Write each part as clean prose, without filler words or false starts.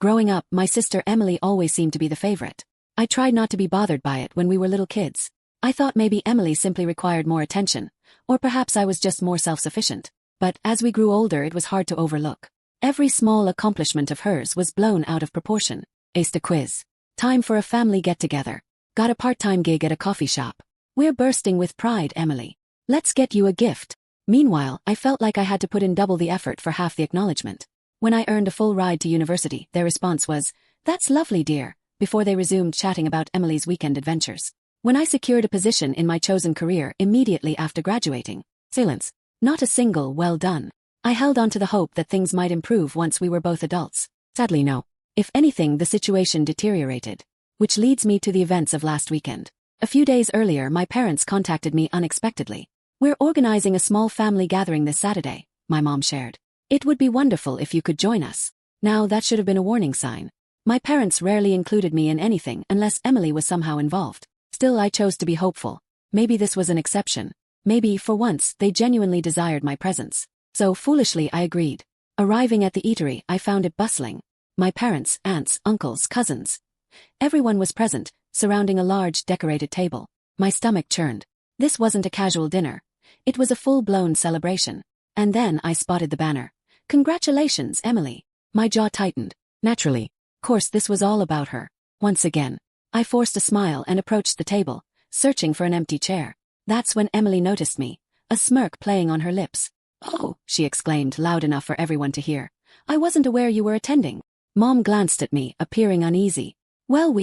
Growing up, my sister Emily always seemed to be the favorite. I tried not to be bothered by it when we were little kids. I thought maybe Emily simply required more attention, or perhaps I was just more self-sufficient. But as we grew older, it was hard to overlook. Every small accomplishment of hers was blown out of proportion. Aced a quiz. Time for a family get-together. Got a part-time gig at a coffee shop. We're bursting with pride, Emily. Let's get you a gift. Meanwhile, I felt like I had to put in double the effort for half the acknowledgement. When I earned a full ride to university, their response was, "That's lovely, dear," before they resumed chatting about Emily's weekend adventures. When I secured a position in my chosen career immediately after graduating, silence. Not a single "well done." I held on to the hope that things might improve once we were both adults. Sadly, no. If anything, the situation deteriorated. Which leads me to the events of last weekend. A few days earlier, my parents contacted me unexpectedly. "We're organizing a small family gathering this Saturday," my mom shared. "It would be wonderful if you could join us." Now, that should have been a warning sign. My parents rarely included me in anything unless Emily was somehow involved. Still, I chose to be hopeful. Maybe this was an exception. Maybe, for once, they genuinely desired my presence. So, foolishly, I agreed. Arriving at the eatery, I found it bustling. My parents, aunts, uncles, cousins. Everyone was present, surrounding a large, decorated table. My stomach churned. This wasn't a casual dinner. It was a full-blown celebration. And then I spotted the banner. "Congratulations, Emily." My jaw tightened. Naturally. Of course, this was all about her. Once again. I forced a smile and approached the table, searching for an empty chair. That's when Emily noticed me, a smirk playing on her lips. "Oh," she exclaimed loud enough for everyone to hear. "I wasn't aware you were attending." Mom glanced at me, appearing uneasy. "Well,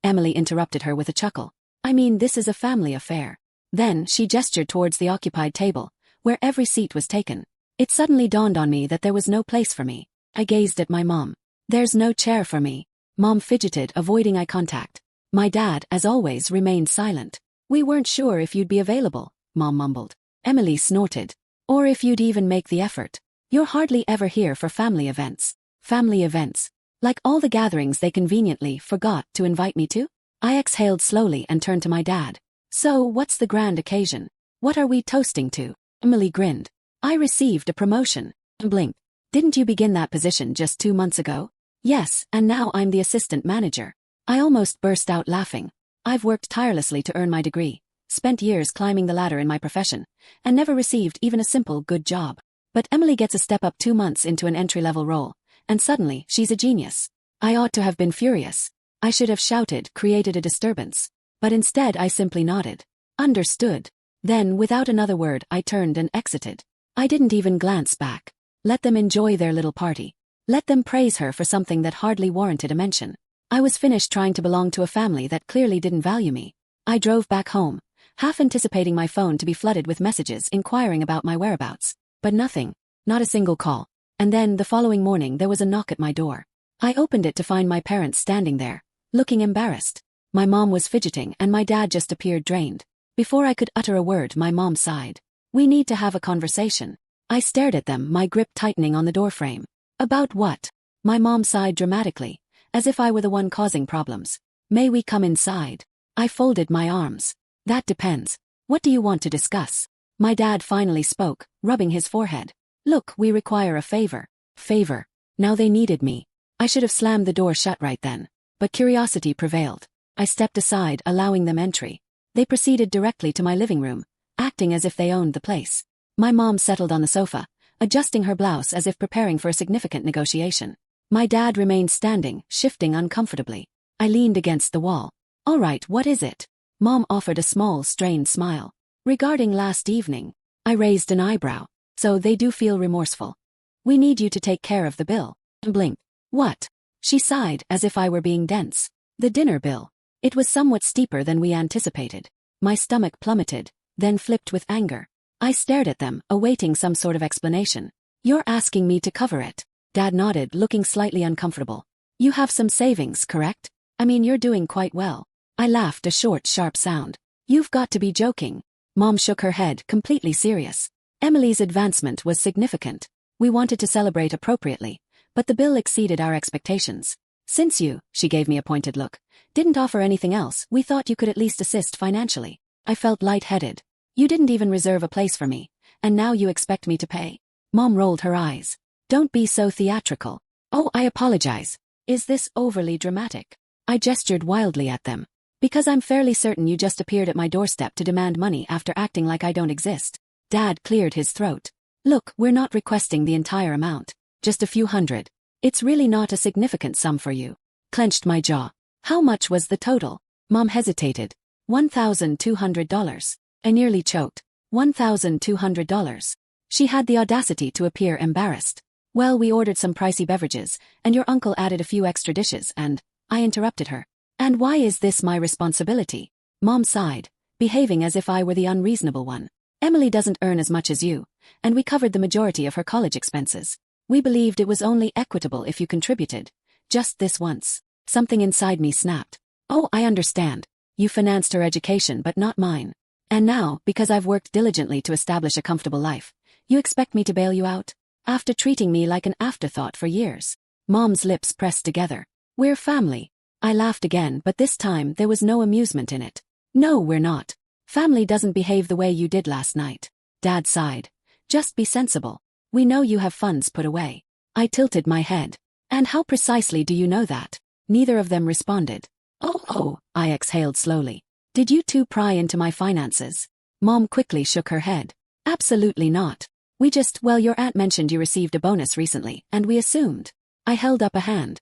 Emily interrupted her with a chuckle. "I mean, this is a family affair." Then she gestured towards the occupied table, where every seat was taken. It suddenly dawned on me that there was no place for me. I gazed at my mom. "There's no chair for me." Mom fidgeted, avoiding eye contact. My dad, as always, remained silent. "We weren't sure if you'd be available," Mom mumbled. Emily snorted. "Or if you'd even make the effort. You're hardly ever here for family events." Family events. Like all the gatherings they conveniently forgot to invite me to? I exhaled slowly and turned to my dad. "So, what's the grand occasion? What are we toasting to?" Emily grinned. "I received a promotion." Blinked. "Didn't you begin that position just 2 months ago?" "Yes, and now I'm the assistant manager." I almost burst out laughing. I've worked tirelessly to earn my degree, spent years climbing the ladder in my profession, and never received even a simple good job. But Emily gets a step up 2 months into an entry-level role, and suddenly she's a genius. I ought to have been furious. I should have shouted, created a disturbance. But instead I simply nodded. Understood. Then, without another word, I turned and exited. I didn't even glance back. Let them enjoy their little party. Let them praise her for something that hardly warranted a mention. I was finished trying to belong to a family that clearly didn't value me. I drove back home, half anticipating my phone to be flooded with messages inquiring about my whereabouts. But nothing. Not a single call. And then, the following morning, there was a knock at my door. I opened it to find my parents standing there, looking embarrassed. My mom was fidgeting and my dad just appeared drained. Before I could utter a word, my mom sighed. "We need to have a conversation." I stared at them, my grip tightening on the doorframe. "About what?" My mom sighed dramatically, as if I were the one causing problems. "May we come inside?" I folded my arms. "That depends. What do you want to discuss?" My dad finally spoke, rubbing his forehead. "Look, we require a favor." Favor. Now they needed me. I should have slammed the door shut right then. But curiosity prevailed. I stepped aside, allowing them entry. They proceeded directly to my living room, acting as if they owned the place. My mom settled on the sofa, adjusting her blouse as if preparing for a significant negotiation. My dad remained standing, shifting uncomfortably. I leaned against the wall. "All right, what is it?" Mom offered a small, strained smile. "Regarding last evening." I raised an eyebrow. "So they do feel remorseful. We need you to take care of the bill." Blinked. "What?" She sighed, as if I were being dense. "The dinner bill." It was somewhat steeper than we anticipated. My stomach plummeted, then flipped with anger. I stared at them, awaiting some sort of explanation. "You're asking me to cover it?" Dad nodded, looking slightly uncomfortable. "You have some savings, correct? I mean, you're doing quite well." I laughed, a short, sharp sound. "You've got to be joking." Mom shook her head, completely serious. Emily's advancement was significant. We wanted to celebrate appropriately, but the bill exceeded our expectations. "Since you," she gave me a pointed look, "didn't offer anything else, we thought you could at least assist financially." I felt lightheaded. "You didn't even reserve a place for me, and now you expect me to pay?" Mom rolled her eyes. "Don't be so theatrical." "Oh, I apologize." Is this overly dramatic? I gestured wildly at them. Because I'm fairly certain you just appeared at my doorstep to demand money after acting like I don't exist. Dad cleared his throat. Look, we're not requesting the entire amount. Just a few hundred. It's really not a significant sum for you. Clenched my jaw. How much was the total? Mom hesitated. $1,200. I nearly choked. $1,200. She had the audacity to appear embarrassed. Well, we ordered some pricey beverages, and your uncle added a few extra dishes, and I interrupted her. And why is this my responsibility? Mom sighed, behaving as if I were the unreasonable one. Emily doesn't earn as much as you, and we covered the majority of her college expenses. We believed it was only equitable if you contributed. Just this once. Something inside me snapped. Oh, I understand. You financed her education but not mine. And now, because I've worked diligently to establish a comfortable life, you expect me to bail you out? After treating me like an afterthought for years. Mom's lips pressed together. We're family. I laughed again, but this time there was no amusement in it. No, we're not. Family doesn't behave the way you did last night. Dad sighed. Just be sensible. We know you have funds put away. I tilted my head. And how precisely do you know that? Neither of them responded. Oh, I exhaled slowly. Did you two pry into my finances? Mom quickly shook her head. Absolutely not. Well, your aunt mentioned you received a bonus recently, and we assumed. I held up a hand.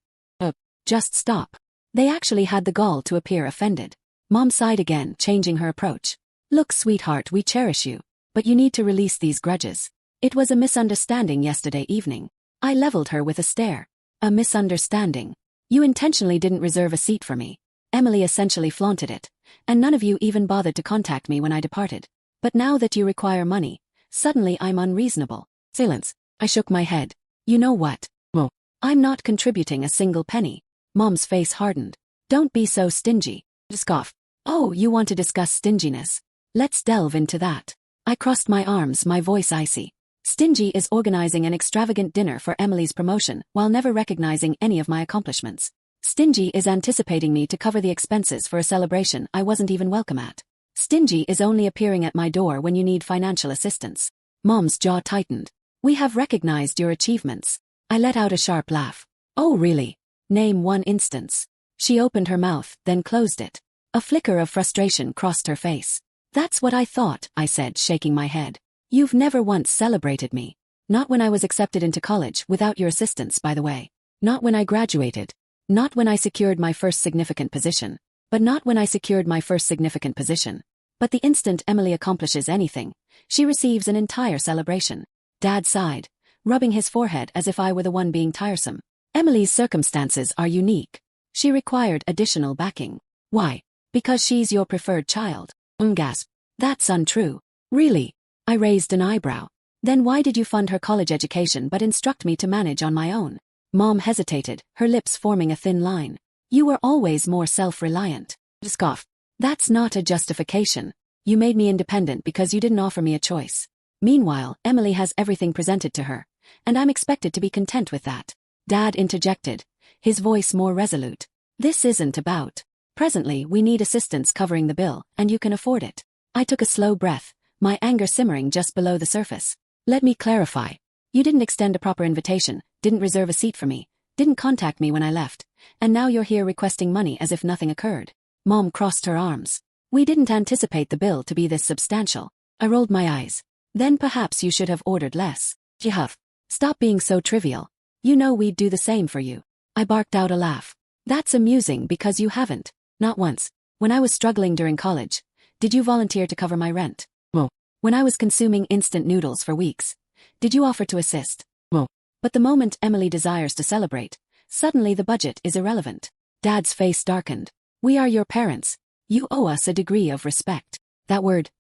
Just stop. They actually had the gall to appear offended. Mom sighed again, changing her approach. Look, sweetheart, we cherish you, but you need to release these grudges. It was a misunderstanding yesterday evening. I leveled her with a stare. A misunderstanding. You intentionally didn't reserve a seat for me. Emily essentially flaunted it, and none of you even bothered to contact me when I departed. But now that you require money, suddenly I'm unreasonable. Silence. I shook my head. You know what? Well, I'm not contributing a single penny. Mom's face hardened. Don't be so stingy. Scoff. Oh, you want to discuss stinginess? Let's delve into that. I crossed my arms, my voice icy. Stingy is organizing an extravagant dinner for Emily's promotion while never recognizing any of my accomplishments. Stingy is anticipating me to cover the expenses for a celebration I wasn't even welcome at. Stingy is only appearing at my door when you need financial assistance. Mom's jaw tightened. We have recognized your achievements. I let out a sharp laugh. Oh, really? Name one instance. She opened her mouth, then closed it. A flicker of frustration crossed her face. That's what I thought, I said, shaking my head. You've never once celebrated me. Not when I was accepted into college without your assistance, by the way. Not when I graduated. Not when I secured my first significant position. But the instant Emily accomplishes anything, she receives an entire celebration. Dad sighed, rubbing his forehead as if I were the one being tiresome. Emily's circumstances are unique. She required additional backing. Why? Because she's your preferred child. Gasp. That's untrue. Really? I raised an eyebrow. Then why did you fund her college education but instruct me to manage on my own? Mom hesitated, her lips forming a thin line. You were always more self-reliant. Scoff. That's not a justification. You made me independent because you didn't offer me a choice. Meanwhile, Emily has everything presented to her, and I'm expected to be content with that. Dad interjected, his voice more resolute. This isn't about. Presently, we need assistance covering the bill, and you can afford it. I took a slow breath, my anger simmering just below the surface. Let me clarify. You didn't extend a proper invitation, didn't reserve a seat for me, didn't contact me when I left, and now you're here requesting money as if nothing occurred. Mom crossed her arms. We didn't anticipate the bill to be this substantial. I rolled my eyes. Then perhaps you should have ordered less. Huff. Stop being so trivial. You know we'd do the same for you. I barked out a laugh. That's amusing because you haven't. Not once. When I was struggling during college, did you volunteer to cover my rent? Well. When I was consuming instant noodles for weeks, did you offer to assist? Well. But the moment Emily desires to celebrate, suddenly the budget is irrelevant. Dad's face darkened. We are your parents. You owe us a degree of respect. That word.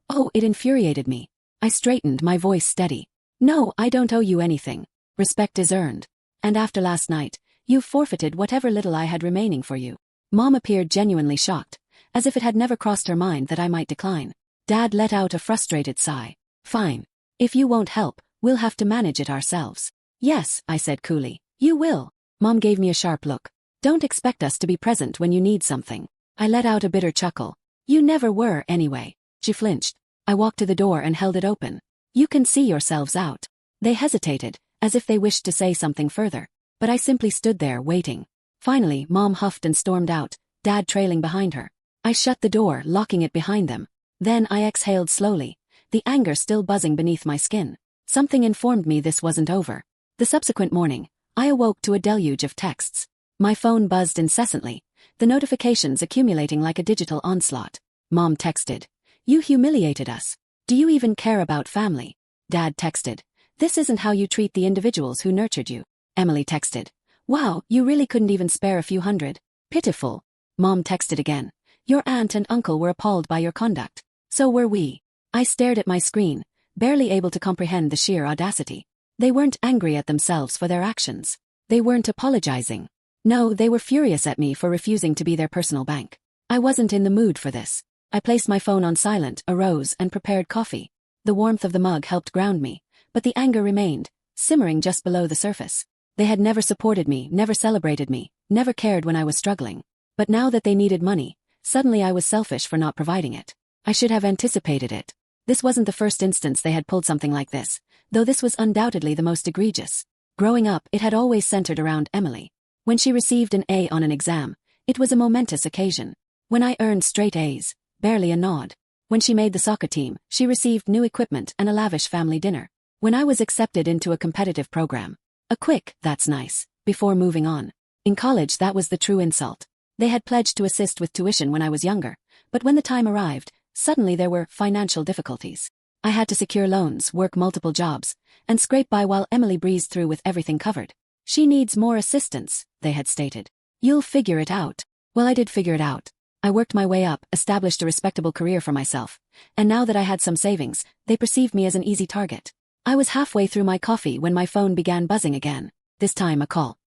Oh, it infuriated me. I straightened, my voice steady. No, I don't owe you anything. Respect is earned. And after last night, you've forfeited whatever little I had remaining for you. Mom appeared genuinely shocked, as if it had never crossed her mind that I might decline. Dad let out a frustrated sigh. Fine. If you won't help, we'll have to manage it ourselves. Yes, I said coolly. You will. Mom gave me a sharp look. Don't expect us to be present when you need something. I let out a bitter chuckle. You never were anyway. She flinched. I walked to the door and held it open. You can see yourselves out. They hesitated, as if they wished to say something further, but I simply stood there waiting. Finally, Mom huffed and stormed out, Dad trailing behind her. I shut the door, locking it behind them. Then I exhaled slowly, the anger still buzzing beneath my skin. Something informed me this wasn't over. The subsequent morning, I awoke to a deluge of texts. My phone buzzed incessantly, the notifications accumulating like a digital onslaught. Mom texted, "You humiliated us. Do you even care about family?" Dad texted, "This isn't how you treat the individuals who nurtured you." Emily texted, "Wow, you really couldn't even spare a few hundred. Pitiful." Mom texted again, "Your aunt and uncle were appalled by your conduct. So were we." I stared at my screen, barely able to comprehend the sheer audacity. They weren't angry at themselves for their actions. They weren't apologizing. No, they were furious at me for refusing to be their personal bank. I wasn't in the mood for this. I placed my phone on silent, arose, and prepared coffee. The warmth of the mug helped ground me, but the anger remained, simmering just below the surface. They had never supported me, never celebrated me, never cared when I was struggling. But now that they needed money, suddenly I was selfish for not providing it. I should have anticipated it. This wasn't the first instance they had pulled something like this, though this was undoubtedly the most egregious. Growing up, it had always centered around Emily. When she received an A on an exam, it was a momentous occasion. When I earned straight A's, barely a nod. When she made the soccer team, she received new equipment and a lavish family dinner. When I was accepted into a competitive program, a quick, "That's nice," before moving on. In college, that was the true insult. They had pledged to assist with tuition when I was younger, but when the time arrived, suddenly there were financial difficulties. I had to secure loans, work multiple jobs, and scrape by while Emily breezed through with everything covered. "She needs more assistance," they had stated. "You'll figure it out." Well, I did figure it out. I worked my way up, established a respectable career for myself, and now that I had some savings, they perceived me as an easy target. I was halfway through my coffee when my phone began buzzing again, this time a call.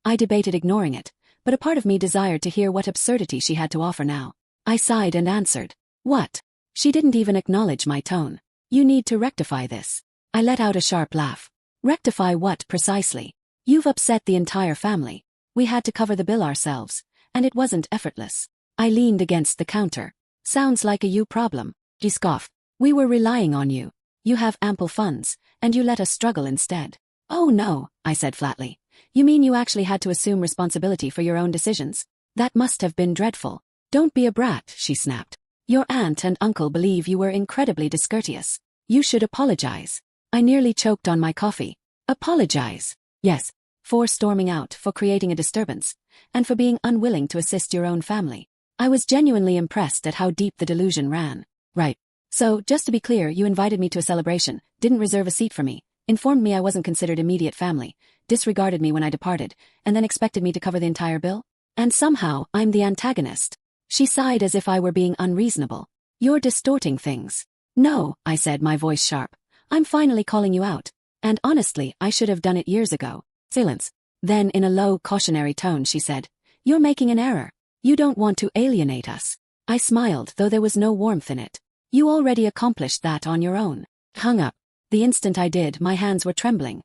I debated ignoring it, but a part of me desired to hear what absurdity she had to offer now. I sighed and answered. "What?" She didn't even acknowledge my tone. "You need to rectify this." I let out a sharp laugh. "Rectify what precisely?" "You've upset the entire family. We had to cover the bill ourselves, and it wasn't effortless." I leaned against the counter. "Sounds like a you problem." She scoffed. "We were relying on you. You have ample funds, and you let us struggle instead." "Oh no," I said flatly. "You mean you actually had to assume responsibility for your own decisions? That must have been dreadful." "Don't be a brat," she snapped. "Your aunt and uncle believe you were incredibly discourteous. You should apologize." I nearly choked on my coffee. "Apologize?" "Yes. For storming out, for creating a disturbance, and for being unwilling to assist your own family." I was genuinely impressed at how deep the delusion ran. "Right. So, just to be clear, you invited me to a celebration, didn't reserve a seat for me, informed me I wasn't considered immediate family, disregarded me when I departed, and then expected me to cover the entire bill? And somehow, I'm the antagonist." She sighed as if I were being unreasonable. "You're distorting things." "No," I said, my voice sharp. "I'm finally calling you out. And honestly, I should have done it years ago." Silence. Then in a low, cautionary tone she said, "You're making an error. You don't want to alienate us." I smiled, though there was no warmth in it. "You already accomplished that on your own." Hung up. The instant I did, my hands were trembling.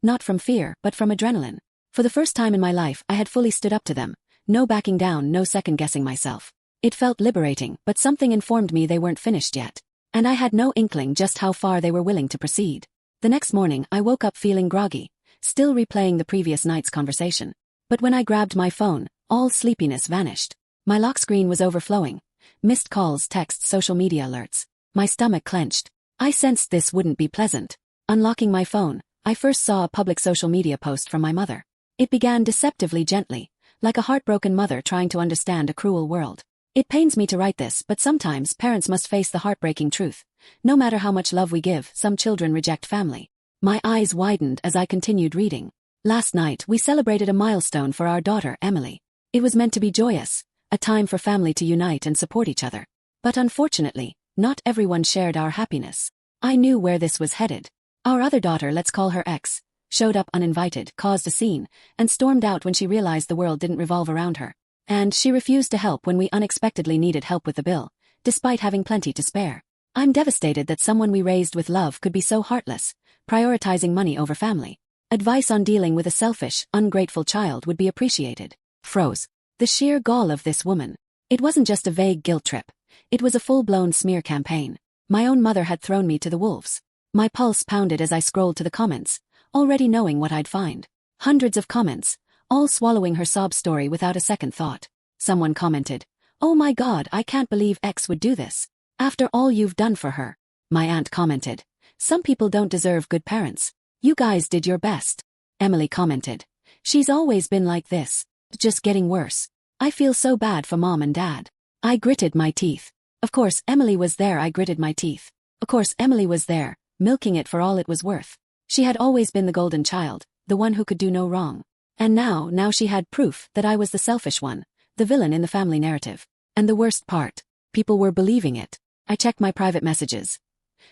Not from fear, but from adrenaline. For the first time in my life, I had fully stood up to them. No backing down, no second-guessing myself. It felt liberating, but something informed me they weren't finished yet. And I had no inkling just how far they were willing to proceed. The next morning, I woke up feeling groggy, still replaying the previous night's conversation. But when I grabbed my phone, all sleepiness vanished. My lock screen was overflowing. Missed calls, texts, social media alerts. My stomach clenched. I sensed this wouldn't be pleasant. Unlocking my phone, I first saw a public social media post from my mother. It began deceptively gently, like a heartbroken mother trying to understand a cruel world. It pains me to write this, but sometimes parents must face the heartbreaking truth. No matter how much love we give, some children reject family. My eyes widened as I continued reading. "Last night, we celebrated a milestone for our daughter, Emily. It was meant to be joyous, a time for family to unite and support each other. But unfortunately, not everyone shared our happiness. I knew where this was headed. Our other daughter, let's call her X, showed up uninvited, caused a scene, and stormed out when she realized the world didn't revolve around her. And she refused to help when we unexpectedly needed help with the bill, despite having plenty to spare. I'm devastated that someone we raised with love could be so heartless, prioritizing money over family. Advice on dealing with a selfish, ungrateful child would be appreciated." Froze. The sheer gall of this woman. It wasn't just a vague guilt trip. It was a full-blown smear campaign. My own mother had thrown me to the wolves. My pulse pounded as I scrolled to the comments, already knowing what I'd find. Hundreds of comments, all swallowing her sob story without a second thought. Someone commented, "Oh my God, I can't believe X would do this. After all you've done for her." My aunt commented, "Some people don't deserve good parents. You guys did your best." Emily commented, "She's always been like this. Just getting worse. I feel so bad for Mom and Dad." I gritted my teeth. Of course Emily was there. I gritted my teeth. Of course Emily was there, milking it for all it was worth. She had always been the golden child, the one who could do no wrong. And now she had proof that I was the selfish one, the villain in the family narrative. And the worst part, people were believing it. I checked my private messages.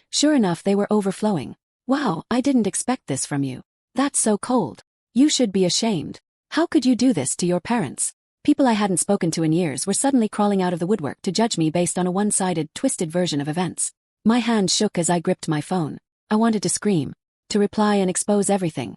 Sure enough, they were overflowing. "Wow, I didn't expect this from you. That's so cold. You should be ashamed. How could you do this to your parents?" People I hadn't spoken to in years were suddenly crawling out of the woodwork to judge me based on a one-sided, twisted version of events. My hand shook as I gripped my phone. I wanted to scream, to reply and expose everything.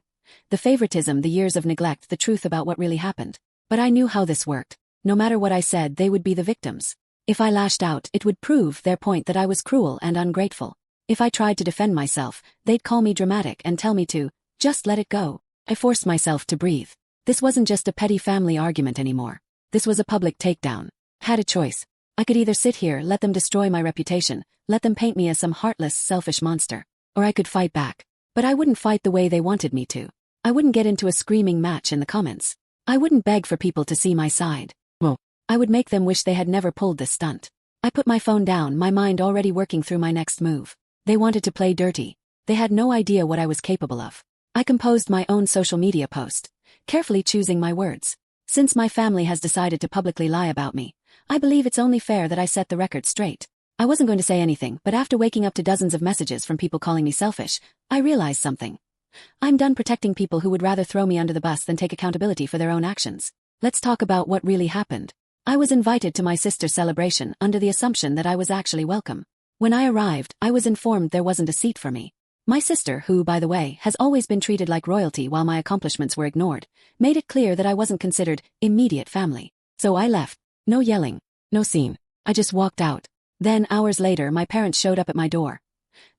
The favoritism, the years of neglect, the truth about what really happened. But I knew how this worked. No matter what I said, they would be the victims. If I lashed out, it would prove their point that I was cruel and ungrateful. If I tried to defend myself, they'd call me dramatic and tell me to just let it go. I forced myself to breathe. This wasn't just a petty family argument anymore. This was a public takedown. I had a choice. I could either sit here, let them destroy my reputation, let them paint me as some heartless, selfish monster, or I could fight back. But I wouldn't fight the way they wanted me to. I wouldn't get into a screaming match in the comments. I wouldn't beg for people to see my side. Well, I would make them wish they had never pulled this stunt. I put my phone down, my mind already working through my next move. They wanted to play dirty. They had no idea what I was capable of. I composed my own social media post, carefully choosing my words. "Since my family has decided to publicly lie about me, I believe it's only fair that I set the record straight." I wasn't going to say anything, but after waking up to dozens of messages from people calling me selfish, I realized something. I'm done protecting people who would rather throw me under the bus than take accountability for their own actions. Let's talk about what really happened. I was invited to my sister's celebration under the assumption that I was actually welcome. When I arrived, I was informed there wasn't a seat for me. My sister, who, by the way, has always been treated like royalty while my accomplishments were ignored, made it clear that I wasn't considered immediate family. So I left. No yelling. No scene. I just walked out. Then, hours later, my parents showed up at my door.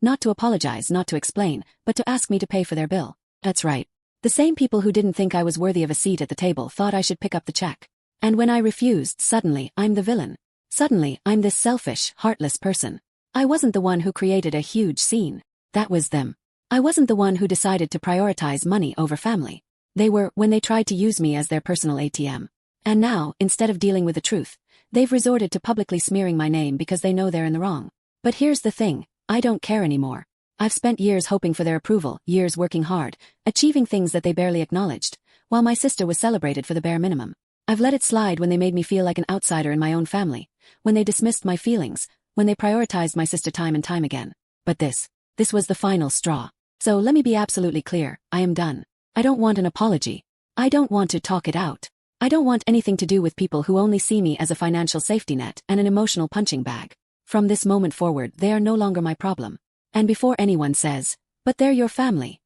Not to apologize, not to explain, but to ask me to pay for their bill. That's right. The same people who didn't think I was worthy of a seat at the table thought I should pick up the check. And when I refused, suddenly, I'm the villain. Suddenly, I'm this selfish, heartless person. I wasn't the one who created a huge scene. That was them. I wasn't the one who decided to prioritize money over family. They were, when they tried to use me as their personal ATM. And now, instead of dealing with the truth, they've resorted to publicly smearing my name because they know they're in the wrong. But here's the thing, I don't care anymore. I've spent years hoping for their approval, years working hard, achieving things that they barely acknowledged, while my sister was celebrated for the bare minimum. I've let it slide when they made me feel like an outsider in my own family, when they dismissed my feelings, when they prioritized my sister time and time again. But this was the final straw. So let me be absolutely clear, I am done. I don't want an apology. I don't want to talk it out. I don't want anything to do with people who only see me as a financial safety net and an emotional punching bag. From this moment forward, they are no longer my problem. And before anyone says, "But they're your family."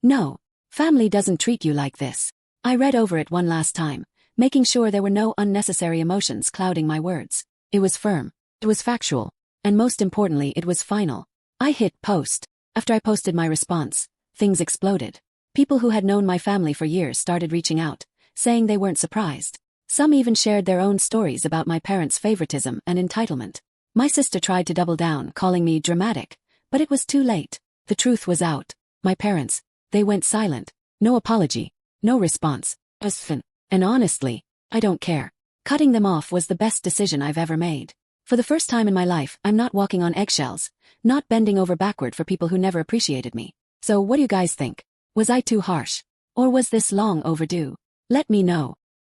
No, family doesn't treat you like this. I read over it one last time, making sure there were no unnecessary emotions clouding my words. It was firm. It was factual. And most importantly, it was final. I hit post. After I posted my response, things exploded. People who had known my family for years started reaching out, saying they weren't surprised. Some even shared their own stories about my parents' favoritism and entitlement. My sister tried to double down, calling me dramatic, but it was too late. The truth was out. My parents, they went silent. No apology. No response. And honestly, I don't care. Cutting them off was the best decision I've ever made. For the first time in my life, I'm not walking on eggshells, not bending over backward for people who never appreciated me. So what do you guys think? Was I too harsh? Or was this long overdue? Let me know.